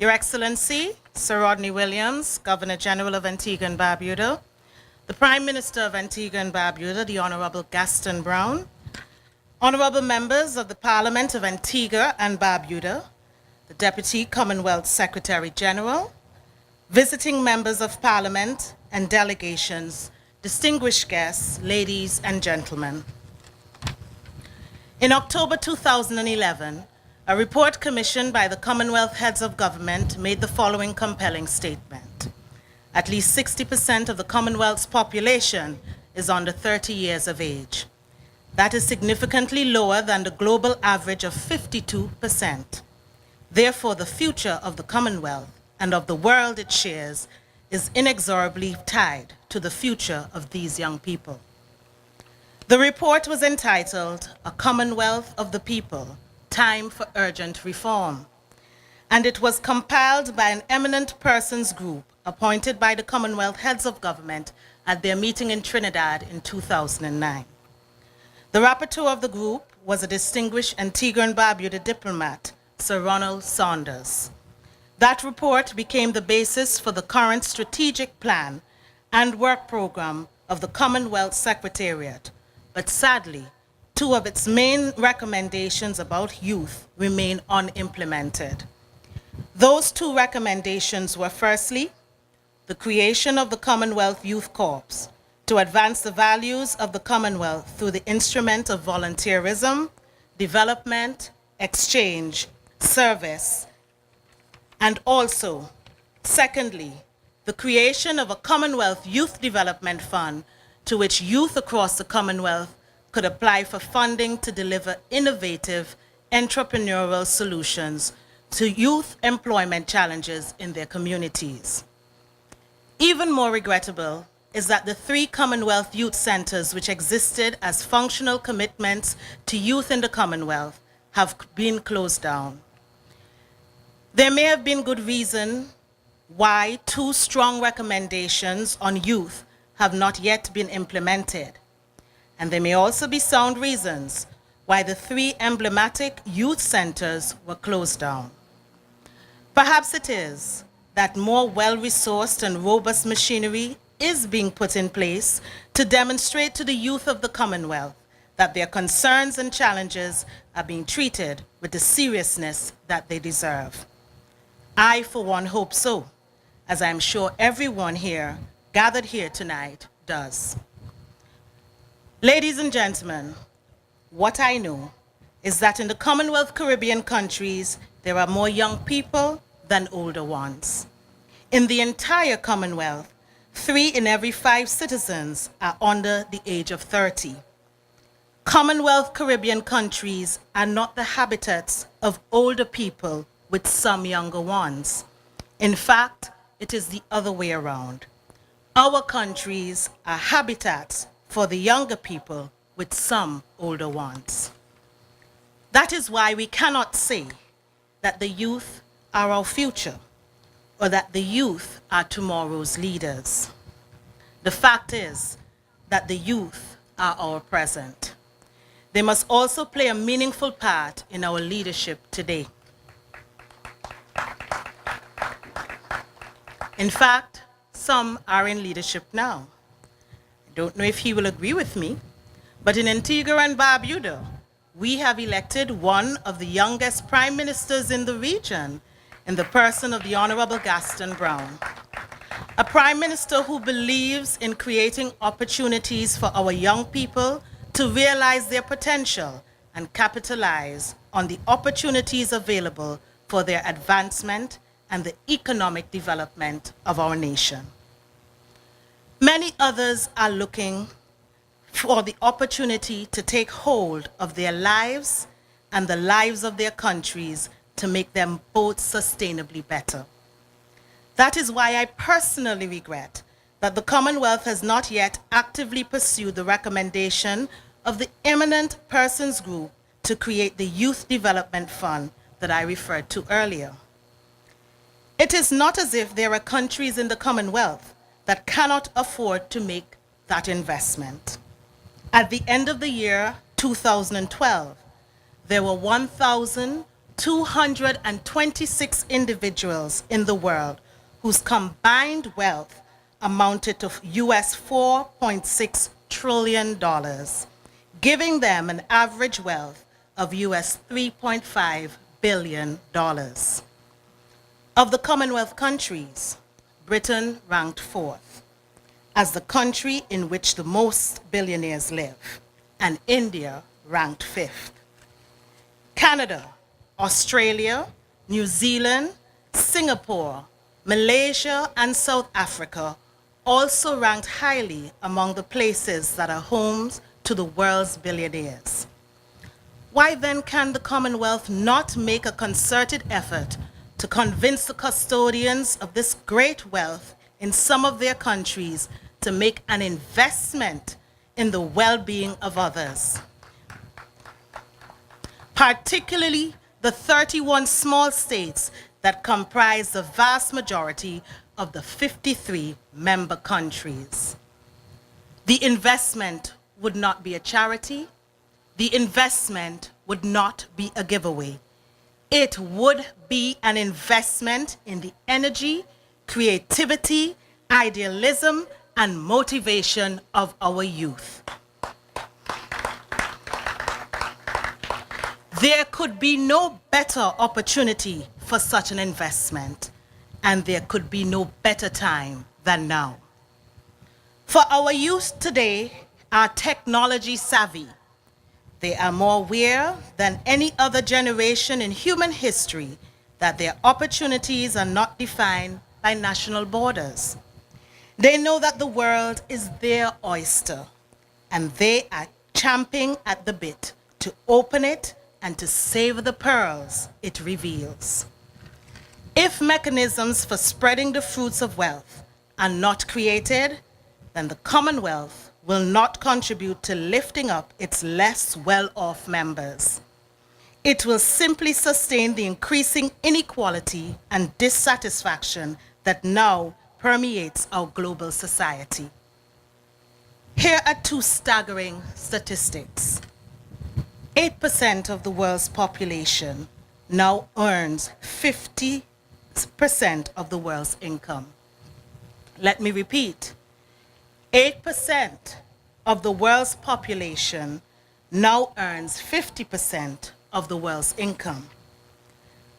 Your Excellency, Sir Rodney Williams, Governor General of Antigua and Barbuda, the Prime Minister of Antigua and Barbuda, the Honourable Gaston Brown, honourable members of the Parliament of Antigua and Barbuda, the Deputy Commonwealth Secretary General, visiting members of Parliament and delegations, distinguished guests, ladies and gentlemen. In October 2011, a report commissioned by the Commonwealth Heads of Government made the following compelling statement. At least 60% of the Commonwealth's population is under 30 years of age. That is significantly lower than the global average of 52%. Therefore, the future of the Commonwealth and of the world it shares is inexorably tied to the future of these young people. The report was entitled, A Commonwealth of the People, Time for Urgent Reform, and it was compiled by an eminent persons group appointed by the Commonwealth Heads of Government at their meeting in Trinidad in 2009. The rapporteur of the group was a distinguished Antigua and Barbuda diplomat, Sir Ronald Saunders. That report became the basis for the current strategic plan and work program of the Commonwealth Secretariat, but sadly, two of its main recommendations about youth remain unimplemented. Those two recommendations were firstly, the creation of the Commonwealth Youth Corps to advance the values of the Commonwealth through the instrument of volunteerism, development, exchange, service, and also, secondly, the creation of a Commonwealth Youth Development Fund to which youth across the Commonwealth could apply for funding to deliver innovative entrepreneurial solutions to youth employment challenges in their communities. Even more regrettable is that the 3 Commonwealth Youth Centres which existed as functional commitments to youth in the Commonwealth have been closed down. There may have been good reason why 2 strong recommendations on youth have not yet been implemented. And there may also be sound reasons why the 3 emblematic youth centers were closed down. Perhaps it is that more well-resourced and robust machinery is being put in place to demonstrate to the youth of the Commonwealth that their concerns and challenges are being treated with the seriousness that they deserve. I, for one, hope so, as I'm sure everyone here, gathered here tonight, does. Ladies and gentlemen, what I know is that in the Commonwealth Caribbean countries, there are more young people than older ones. In the entire Commonwealth, 3 in every 5 citizens are under the age of 30. Commonwealth Caribbean countries are not the habitats of older people with some younger ones. In fact, it is the other way around. Our countries are habitats for the younger people with some older ones. That is why we cannot say that the youth are our future or that the youth are tomorrow's leaders. The fact is that the youth are our present. They must also play a meaningful part in our leadership today. In fact, some are in leadership now. I don't know if he will agree with me, but in Antigua and Barbuda, we have elected one of the youngest prime ministers in the region in the person of the Honourable Gaston Brown. A prime minister who believes in creating opportunities for our young people to realize their potential and capitalize on the opportunities available for their advancement and the economic development of our nation. Many others are looking for the opportunity to take hold of their lives and the lives of their countries to make them both sustainably better. That is why I personally regret that the Commonwealth has not yet actively pursued the recommendation of the eminent persons group to create the Youth Development Fund that I referred to earlier. It is not as if there are countries in the Commonwealth that cannot afford to make that investment. At the end of the year 2012, there were 1,200 226 individuals in the world whose combined wealth amounted to US $4.6 trillion, giving them an average wealth of US $3.5 billion. Of the Commonwealth countries, Britain ranked fourth as the country in which the most billionaires live, and India ranked fifth. Canada, Australia, New Zealand, Singapore, Malaysia, and South Africa also ranked highly among the places that are homes to the world's billionaires. Why then can the Commonwealth not make a concerted effort to convince the custodians of this great wealth in some of their countries to make an investment in the well-being of others? Particularly the 31 small states that comprise the vast majority of the 53 member countries. The investment would not be a charity. The investment would not be a giveaway. It would be an investment in the energy, creativity, idealism, and motivation of our youth. There could be no better opportunity for such an investment, and there could be no better time than now. For our youth today are technology savvy. They are more aware than any other generation in human history that their opportunities are not defined by national borders. They know that the world is their oyster, and they are champing at the bit to open it and to savor the pearls it reveals. If mechanisms for spreading the fruits of wealth are not created, then the Commonwealth will not contribute to lifting up its less well-off members. It will simply sustain the increasing inequality and dissatisfaction that now permeates our global society. Here are two staggering statistics. 8% of the world's population now earns 50% of the world's income. Let me repeat. 8% of the world's population now earns 50% of the world's income.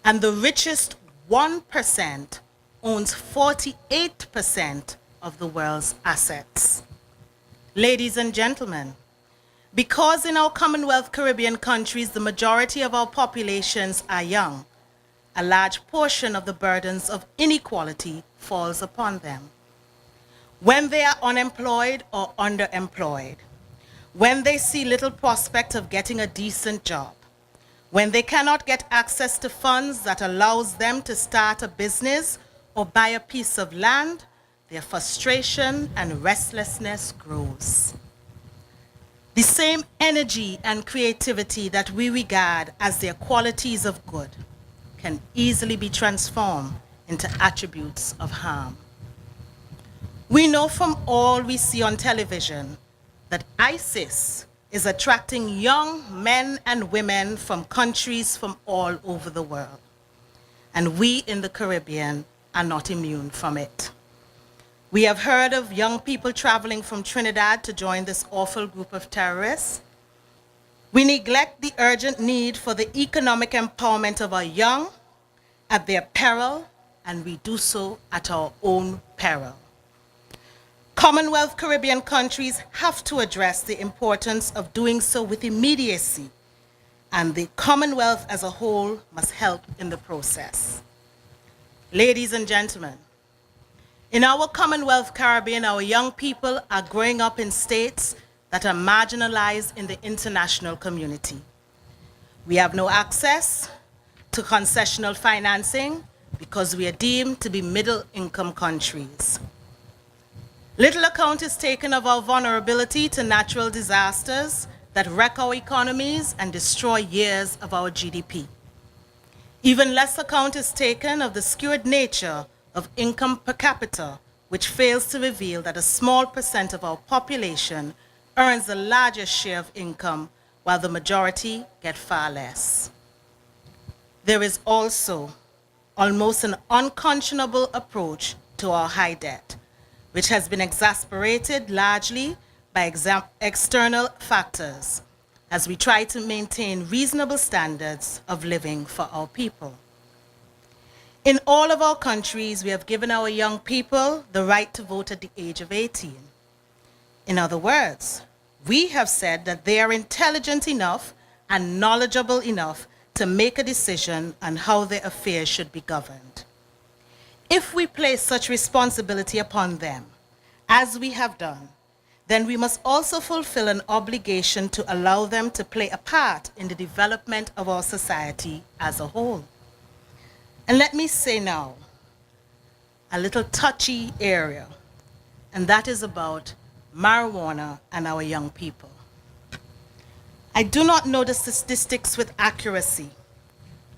And the richest 1% owns 48% of the world's assets. Ladies and gentlemen, because in our Commonwealth Caribbean countries the majority of our populations are young, a large portion of the burdens of inequality falls upon them. When they are unemployed or underemployed, when they see little prospect of getting a decent job, when they cannot get access to funds that allows them to start a business or buy a piece of land, their frustration and restlessness grows. The same energy and creativity that we regard as their qualities of good can easily be transformed into attributes of harm. We know from all we see on television that ISIS is attracting young men and women from countries from all over the world. And we in the Caribbean are not immune from it. We have heard of young people traveling from Trinidad to join this awful group of terrorists. We neglect the urgent need for the economic empowerment of our young at their peril, and we do so at our own peril. Commonwealth Caribbean countries have to address the importance of doing so with immediacy, and the Commonwealth as a whole must help in the process. Ladies and gentlemen, in our Commonwealth Caribbean, our young people are growing up in states that are marginalized in the international community. We have no access to concessional financing because we are deemed to be middle-income countries. Little account is taken of our vulnerability to natural disasters that wreck our economies and destroy years of our GDP. Even less account is taken of the skewed nature of income per capita, which fails to reveal that a small percent of our population earns the largest share of income, while the majority get far less. There is also almost an unconscionable approach to our high debt, which has been exacerbated largely by external factors as we try to maintain reasonable standards of living for our people. In all of our countries, we have given our young people the right to vote at the age of 18. In other words, we have said that they are intelligent enough and knowledgeable enough to make a decision on how their affairs should be governed. If we place such responsibility upon them, as we have done, then we must also fulfill an obligation to allow them to play a part in the development of our society as a whole. And let me say now, a little touchy area, and that is about marijuana and our young people. I do not know the statistics with accuracy,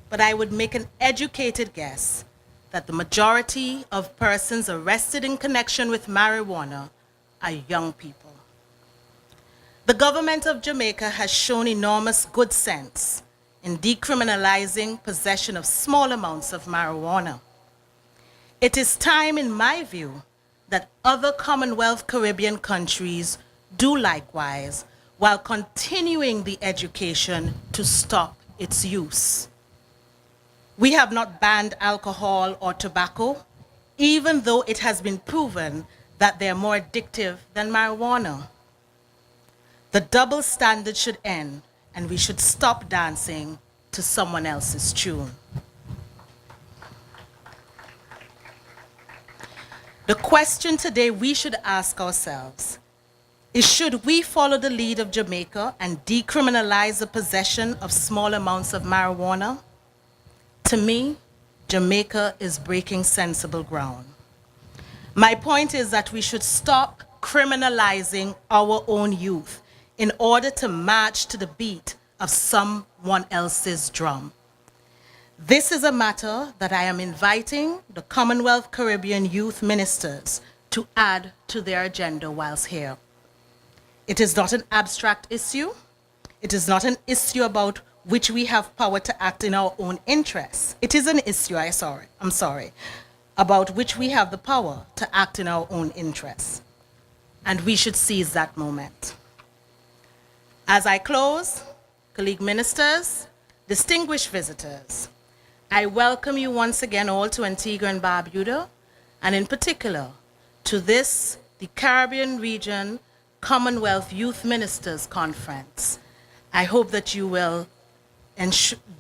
but I would make an educated guess that the majority of persons arrested in connection with marijuana are young people. The government of Jamaica has shown enormous good sense in decriminalizing possession of small amounts of marijuana. It is time, in my view, that other Commonwealth Caribbean countries do likewise while continuing the education to stop its use. We have not banned alcohol or tobacco, even though it has been proven that they are more addictive than marijuana. The double standard should end, and we should stop dancing to someone else's tune. The question today we should ask ourselves is, should we follow the lead of Jamaica and decriminalize the possession of small amounts of marijuana? To me, Jamaica is breaking sensible ground. My point is that we should stop criminalizing our own youth in order to march to the beat of someone else's drum. This is a matter that I am inviting the Commonwealth Caribbean youth ministers to add to their agenda whilst here. It is not an abstract issue. It is not an issue about which we have power to act in our own interests. It is an issue, about which we have the power to act in our own interests. And we should seize that moment. As I close, colleague ministers, distinguished visitors, I welcome you once again all to Antigua and Barbuda, and in particular to this, the Caribbean Region Commonwealth Youth Ministers Conference. I hope that you will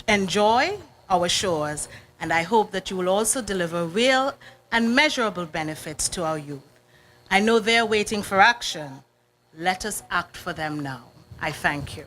enjoy our shores, and I hope that you will also deliver real and measurable benefits to our youth. I know they're waiting for action. Let us act for them now. I thank you.